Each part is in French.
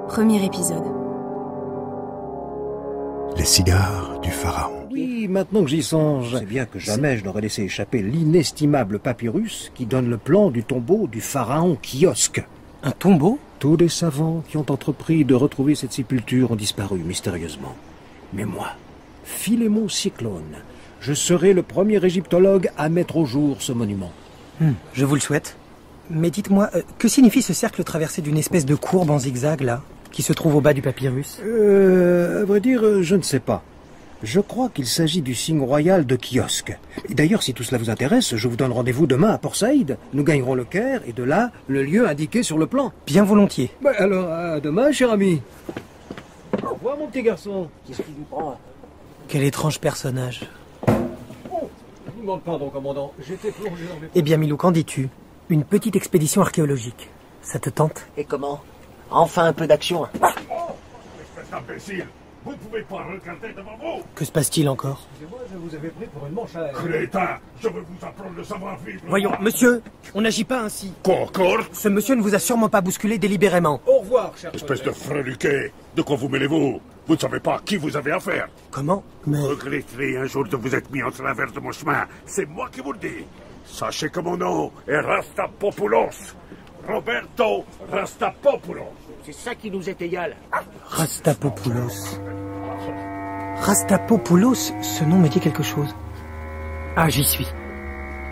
Premier épisode. Les cigares du pharaon. Oui, maintenant que j'y songe, c'est bien que jamais je n'aurais laissé échapper l'inestimable papyrus qui donne le plan du tombeau du pharaon Kiosque. Un tombeau? Tous les savants qui ont entrepris de retrouver cette sépulture ont disparu mystérieusement. Mais moi, Philémon Cyclone, je serai le premier égyptologue à mettre au jour ce monument. Je vous le souhaite. Mais dites-moi, que signifie ce cercle traversé d'une espèce de courbe en zigzag, là, qui se trouve au bas du papyrus? À vrai dire, je ne sais pas. Je crois qu'il s'agit du signe royal de Kiosque. D'ailleurs, si tout cela vous intéresse, je vous donne rendez-vous demain à Port Saïd. Nous gagnerons le Caire et de là, le lieu indiqué sur le plan. Bien volontier. Alors, à demain, cher ami. Au revoir, mon petit garçon. Qu'est-ce qui vous prend? Quel étrange personnage. Oh, je vous demande pardon, commandant. J'étais plongé dans mes... Eh bien, Milou, qu'en dis-tu? Une petite expédition archéologique. Ça te tente? Et comment? Enfin un peu d'action. Espèce d'imbécile! Vous ne pouvez pas regarder devant vous! Que se passe-t-il encore? Excusez-moi, je vous avais pris pour une manche à... Crétin! Je veux vous apprendre le savoir-vivre! Voyons, monsieur, on n'agit pas ainsi. Quoi encore? Ce monsieur ne vous a sûrement pas bousculé délibérément. Au revoir, cher Espèce de collègue. freluquet! De quoi vous mêlez-vous? Vous ne savez pas à qui vous avez affaire! Comment? Mais... Vous regretterez un jour de vous être mis en travers de mon chemin. C'est moi qui vous le dis. Sachez que mon nom est Rastapopoulos. Roberto Rastapopoulos. C'est ça qui nous est égal. Rastapopoulos. Rastapopoulos, ce nom me dit quelque chose. Ah, j'y suis.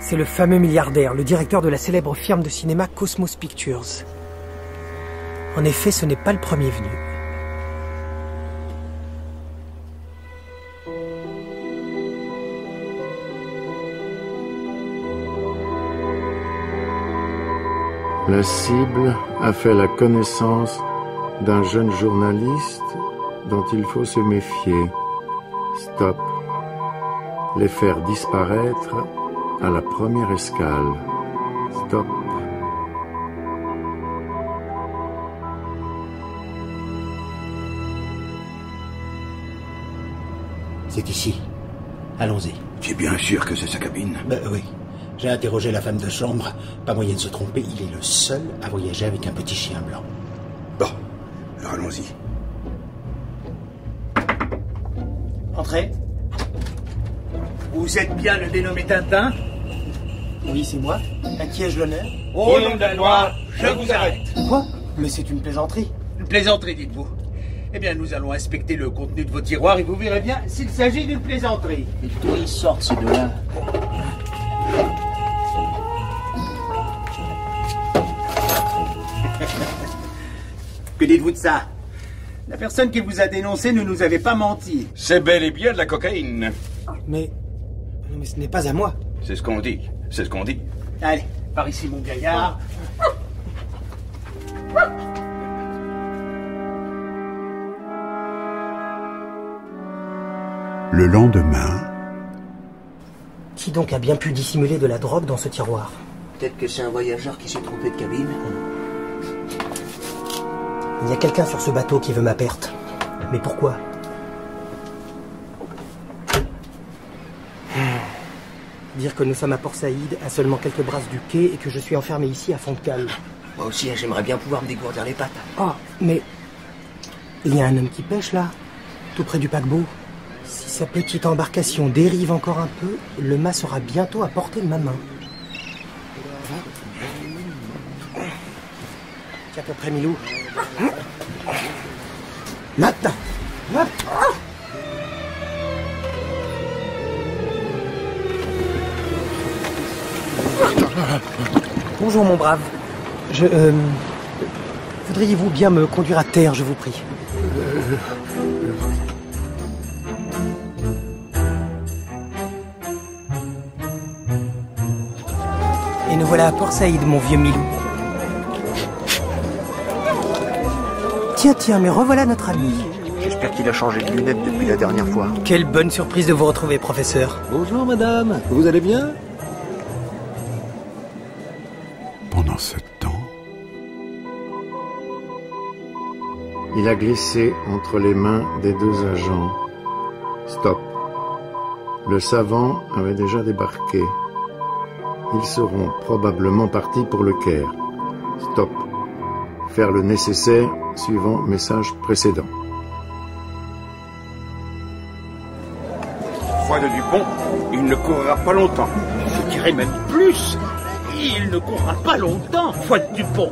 C'est le fameux milliardaire, le directeur de la célèbre firme de cinéma Cosmos Pictures. En effet, ce n'est pas le premier venu. La cible a fait la connaissance d'un jeune journaliste dont il faut se méfier. Stop. Les faire disparaître à la première escale. Stop. C'est ici. Allons-y. Tu es bien sûr que c'est sa cabine? Oui. J'ai interrogé la femme de chambre. Pas moyen de se tromper, il est le seul à voyager avec un petit chien blanc. Bon, alors allons-y. Entrez. Vous êtes bien le dénommé Tintin? Oui, c'est moi. À qui ai-je l'honneur? Au nom de la loi, je vous arrête. Quoi? Mais c'est une plaisanterie. Une plaisanterie, dites-vous. Eh bien, nous allons inspecter le contenu de vos tiroirs et vous verrez bien s'il s'agit d'une plaisanterie. Et d'où ils sortent ces deux-là? Que dites-vous de ça? La personne qui vous a dénoncé ne nous avait pas menti. C'est bel et bien de la cocaïne. Mais ce n'est pas à moi. C'est ce qu'on dit. C'est ce qu'on dit. Allez, par ici, mon gaillard. Le lendemain, Qui donc a bien pu dissimuler de la drogue dans ce tiroir? Peut-être que c'est un voyageur qui s'est trompé de cabine. Il y a quelqu'un sur ce bateau qui veut ma perte. Mais pourquoi? Dire que nous sommes à Port Saïd, à seulement quelques brasses du quai, et que je suis enfermé ici à fond de cale. Moi aussi, j'aimerais bien pouvoir me dégourdir les pattes. Oh, mais... il y a un homme qui pêche là, tout près du paquebot. Si sa petite embarcation dérive encore un peu, le mât sera bientôt à portée de ma main. Tiens, à peu près, Milou. Maintenant. Bonjour, mon brave. Voudriez-vous bien me conduire à terre, je vous prie? Et nous voilà à Port Saïd, mon vieux Milou. Tiens, mais revoilà notre ami. J'espère qu'il a changé de lunettes depuis la dernière fois. Quelle bonne surprise de vous retrouver, professeur. Bonjour, madame. Vous allez bien? pendant ce temps, il a glissé entre les mains des deux agents. Stop. Le savant avait déjà débarqué. Ils seront probablement partis pour le Caire. Stop. faire le nécessaire suivant message précédent. Foi de Dupont, il ne courra pas longtemps. Je dirais même plus. Il ne courra pas longtemps, Foi de Dupont.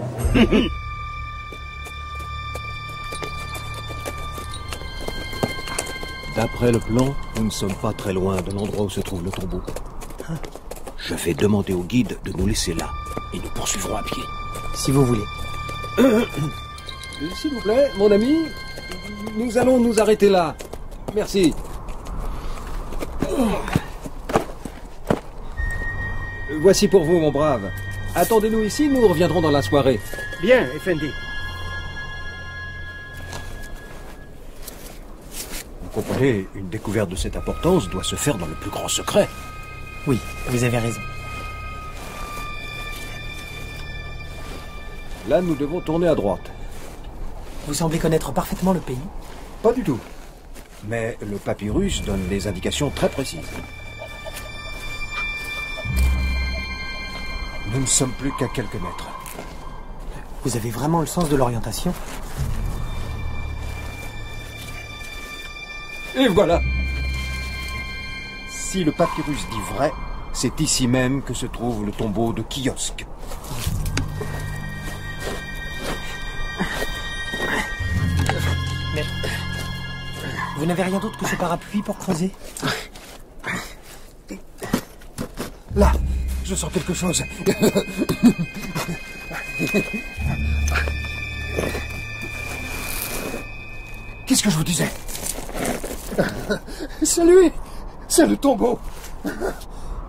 D'après le plan, nous ne sommes pas très loin de l'endroit où se trouve le tombeau. Je vais demander au guide de nous laisser là, et nous poursuivrons à pied. Si vous voulez. S'il vous plaît, mon ami, nous allons nous arrêter là. Merci. Voici pour vous, mon brave. Attendez-nous ici, nous reviendrons dans la soirée. Bien, Effendi. Vous comprenez, une découverte de cette importance doit se faire dans le plus grand secret. Oui, vous avez raison. Là, nous devons tourner à droite. Vous semblez connaître parfaitement le pays. Pas du tout. Mais le papyrus donne des indications très précises. Nous ne sommes plus qu'à quelques mètres. Vous avez vraiment le sens de l'orientation? Et voilà. Si le papyrus dit vrai, c'est ici même que se trouve le tombeau de Kiosque. Mais vous n'avez rien d'autre que ce parapluie pour creuser? Là, je sens quelque chose. Qu'est-ce que je vous disais? C'est lui! C'est le tombeau!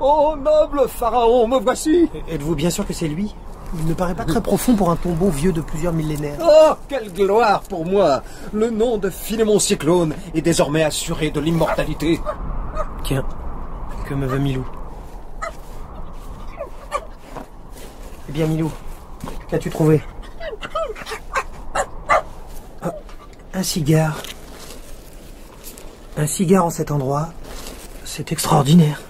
Oh, noble pharaon, me voici! Êtes-vous bien sûr que c'est lui? Il ne paraît pas très profond pour un tombeau vieux de plusieurs millénaires. Oh, quelle gloire pour moi! Le nom de Philémon Cyclone est désormais assuré de l'immortalité. Tiens, que me veut Milou? Eh bien, Milou, qu'as-tu trouvé? Oh, un cigare. Un cigare en cet endroit, c'est extraordinaire.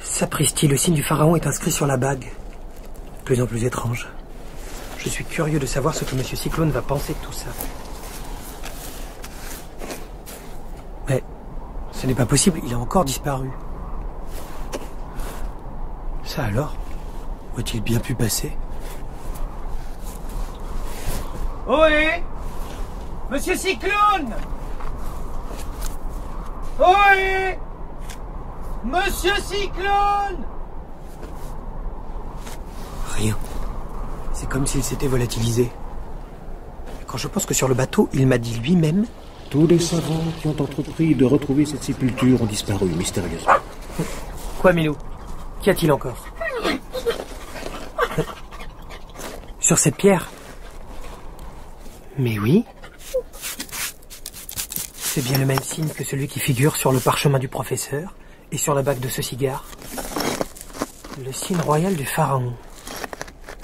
Sapristi, le signe du pharaon est inscrit sur la bague. De plus en plus étrange. Je suis curieux de savoir ce que M. Cyclone va penser de tout ça. Mais ce n'est pas possible, il a encore disparu. Ça alors? Où a-t-il bien pu passer? Ohé! Monsieur Cyclone! Ohé! Monsieur Cyclone! Rien. C'est comme s'il s'était volatilisé. Quand je pense que sur le bateau, il m'a dit lui-même... Tous les savants qui ont entrepris de retrouver cette sépulture ont disparu mystérieusement. Quoi, Milou? Qu'y a-t-il encore? Sur cette pierre? Mais oui. C'est bien le même signe que celui qui figure sur le parchemin du professeur et sur la bague de ce cigare. Le signe royal du pharaon.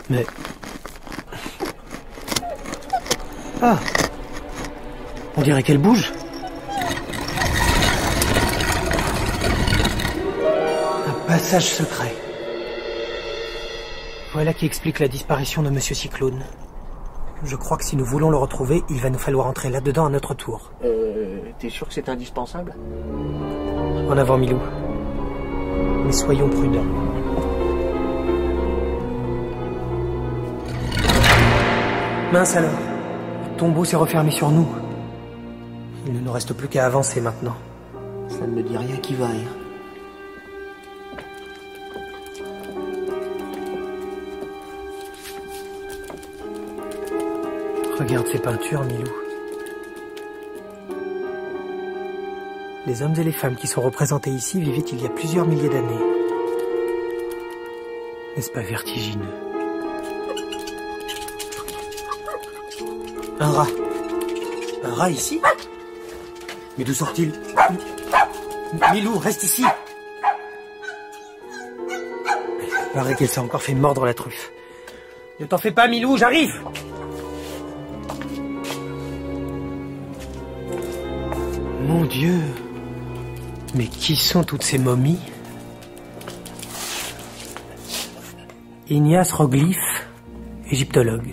Mais... Ah! On dirait qu'elle bouge. Un passage secret. Voilà qui explique la disparition de Monsieur Cyclone. Je crois que si nous voulons le retrouver, il va nous falloir entrer là-dedans à notre tour. T'es sûr que c'est indispensable? En avant, Milou. Mais soyons prudents. Mince alors. Le tombeau s'est refermé sur nous. Il ne nous reste plus qu'à avancer maintenant. Ça ne me dit rien qui vaille. Regarde ces peintures, Milou. Les hommes et les femmes qui sont représentés ici vivaient il y a plusieurs milliers d'années. N'est-ce pas vertigineux? Un rat. Un rat ici? Mais d'où sort-il? Milou, reste ici! Il paraît qu'elle s'est encore fait mordre la truffe. Ne t'en fais pas, Milou, j'arrive! Mon Dieu! Mais qui sont toutes ces momies? Ignace Roglyphe égyptologue.